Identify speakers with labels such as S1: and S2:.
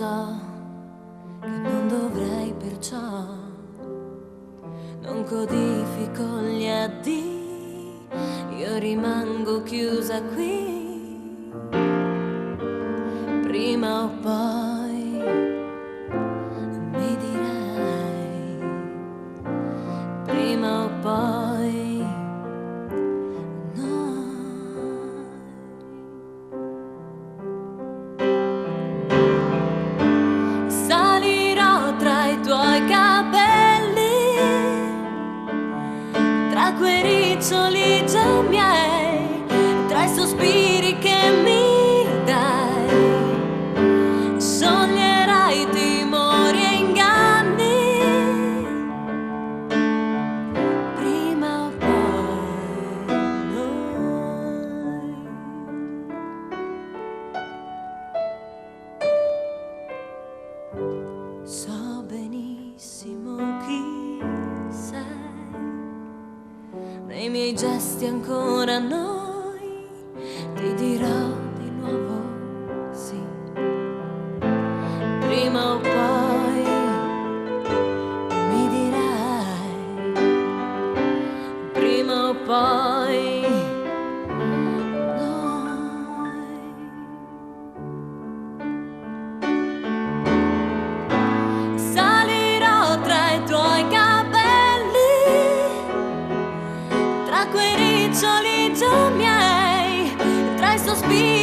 S1: so che non dovrei, perciò non codifico gli addii, io rimango chiusa qui. Prima o poi mi dirai, prima o poi no. Salirò tra i tuoi capelli, tra quei riccioli già miei, tra i sospiri che mi dai. Sognerai timori e inganni, prima o poi noi. So benissimo chi sei, nei miei gesti ancora noi, ti dirò di nuovo sì. Prima o poi mi dirai, prima o poi noi. Salirò tra i tuoi capelli, tra quei riccioli già miei, tra i sospiri